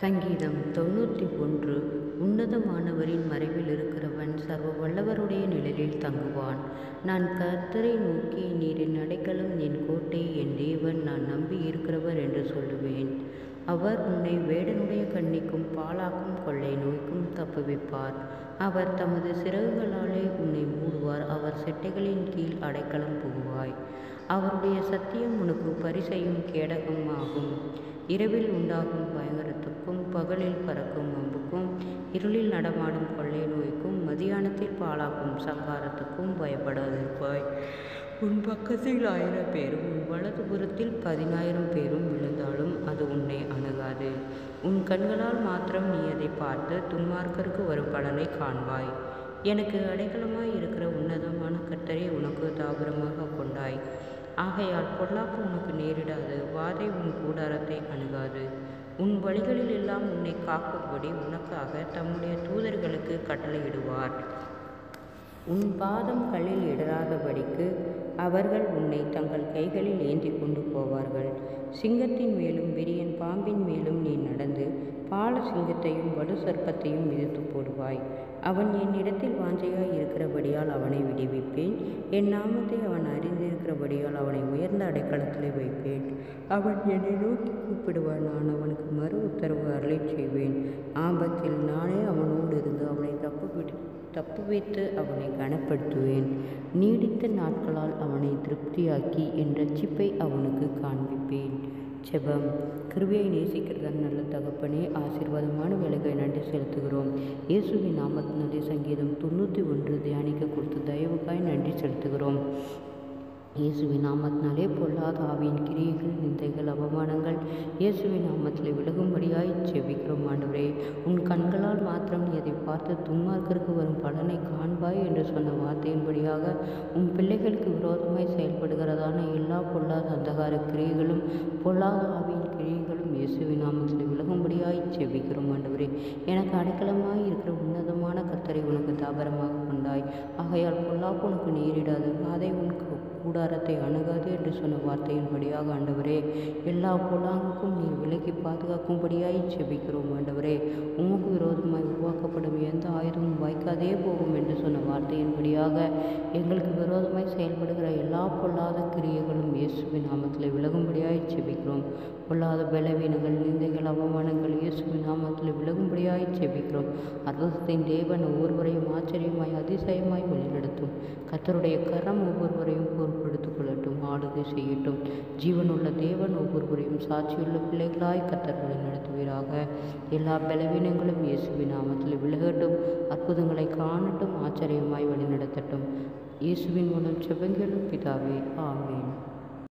சங்கீதம் 91. உன்னதமானவரின் மறைவில் இருக்கிறவன் சர்வ வல்லவருடைய நிழலில் தங்குவான். நான் கர்த்தரை நோக்கி, நீர் என் அடைக்கலம், என் கோட்டை, என் தேவன், நான் நம்பி இருக்கிறவர் என்று சொல்லுவேன். அவர் உன்னை வேடனுடைய கண்ணிக்கும் பாழாக்கும் கொள்ளை நோய்க்கும் தப்புவிப்பார். அவர் தமது சிறகுகளாலே உன்னை மூடுவார். அவர் செட்டைகளின் கீழ் அடைக்கலம் புகுவாய். அவருடைய சத்தியம் உனக்கு பரிசையும் கேடகம் ஆகும். இரவில் உண்டாகும் பயங்கரத்துக்கும், பகலில் பறக்கும் அம்புக்கும், இருளில் நடமாடும் கொள்ளை நோய்க்கும், மதியானத்தில் பாழாக்கும் சங்காரத்துக்கும் பயப்படாதிருப்பாய். உன் பக்கத்தில் 1000 பேரும் உன் வலதுபுறத்தில் 10,000 பேரும் விழுந்தாலும் அது உன்னை அணுகாது. உன் கண்களால் மாத்திரம் நீ அதை பார்த்து துன்மார்க்கருக்கு வரும் பலனை காண்பாய். எனக்கு அடைக்கலமாய் இருக்கிற உன்னதமான கர்த்தரை உனக்கு தாபரமாக கொண்டாய். ஆகையால் பொல்லாப்பு உனக்கு நேரிடாது, வாதை உன் கூடாரத்தை அணுகாது. உன் வழிகளில் எல்லாம் உன்னை காக்கும்படி உனக்காக தம்முடைய தூதர்களுக்கு கட்டளையிடுவார். உன் பாதம் கல்லில் இடராதபடிக்கு அவர்கள் உன்னை தங்கள் கைகளில் ஏந்தி கொண்டு போவார்கள். சிங்கத்தின் மேலும் விரியன் பாம்பின் மேலும் நீ நடந்து பால சிங்கத்தையும் வலு சர்ப்பத்தையும் மிதித்து போடுவாய். அவன் என்னிடத்தில் வாஞ்சையாய் இருக்கிறபடியால் அவனை விடுவிப்பேன். என் நாமத்தை அவன் அறிந்திருக்கிறபடியால் அவனை உயர்ந்த அடைக்கலத்தில் வைப்பேன். அவன் என்னை நோக்கி கூப்பிடுவான், நான் அவனுக்கு மறு உத்தரவு அருளச் செய்வேன். ஆபத்தில் நானே அவனோடு இருந்து அவனை தப்புவித்து அவனை கனப்படுத்துவேன். நீடித்த நாட்களால் அவனை திருப்தியாக்கி என் இரட்சிப்பை அவனுக்கு காண்பிப்பேன். ஜெபம். கிருபையை நேசிக்கிற நல்ல தகப்பனே, ஆசீர்வாதமான வேலைகளை நன்றி செலுத்துகிறோம். இயேசுவின் நாமத்தினாலே சங்கீதம் 91 தியானிக்க கொடுத்த தயவுக்காய் நன்றி செலுத்துகிறோம். இயேசுவின் நாமத்தினாலே பொல்லாத ஆவியின் கிரியைகள், நிந்தைகள், அவமானங்கள் இயேசுவின் நாமத்தில் விலகும்படியாய் ஜெபிக்கிறோம். ஆண்டவரே, உன் கண்களால் மாத்திரம் நீ அதை பார்த்து துன்மார்க்கருக்கு வரும் பலனை காண்பாய் என்று சொன்ன வார்த்தையின்படியாக உன் பிள்ளைகளுக்கு விரோதமாய் செயல்படுகிறதான எல்லா பொல்லாத அந்தகார கிரியைகளும், பொல்லாத ஆவியின் கிரியைகளும் இயேசுவின் நாமத்தில் விலகும்படியாய் ஜெபிக்கிறோம். ஆண்டவரே, எனக்கு அடைக்கலமாய் இருக்கிற உன்னதமான கர்த்தரை உனக்கு தாபரமாக கொண்டாய். ஆகையால் பொல்லாப்பு உனக்கு நேரிடாது, வாதை உனக்கு கூடாரத்தை அணுகாது என்று சொன்ன வார்த்தையின்படியாக ஆண்டவரே, எல்லா பொல்லாங்குக்கும் நீர் விலக்கி பாதுகாக்கும்படியாய் ஜெபிக்கிறோம். ஆண்டவரே, உமக்கு விரோதமாய் உருவாக்கப்படும் எந்த ஆயுதமும் வாய்க்காதே போகும் என்று சொன்ன வார்த்தையின்படியாக எங்களுக்கு விரோதமாய் செயல்படுகிற எல்லா பொல்லாத கிரியைகளும் இயேசுவின் நாமத்தில் விலகும்படியாய் ஜெபிக்கிறோம். பொல்லாத பலவீனங்கள், நிந்தைகள், அவமானங்கள் இயேசுவின் நாமத்தில் விலகும்படியாய் ஜெபிக்கிறோம். அற்புதத்தின் தேவன் ஒவ்வொருவரையும் ஆச்சரியமாய் அதிசயமாய் வழிநடத்தும். கர்த்தருடைய கரம் ஒவ்வொருவரையும் பொறுப்படுத்திக் கொள்ளட்டும், ஆளுகை செய்யட்டும். ஜீவனுள்ள தேவன் ஒவ்வொருவரையும் சாட்சியுள்ள பிள்ளைகளாய் கர்த்தர் வழிநடத்துவீராக. எல்லா பலவீனங்களும் இயேசுவின் நாமத்தில் விலகட்டும். அற்புதங்களை காணட்டும், ஆச்சரியமாய் வழிநடத்தட்டும். இயேசுவின் மூலம் ஜெபங்களும் பிதாவே, ஆமென்.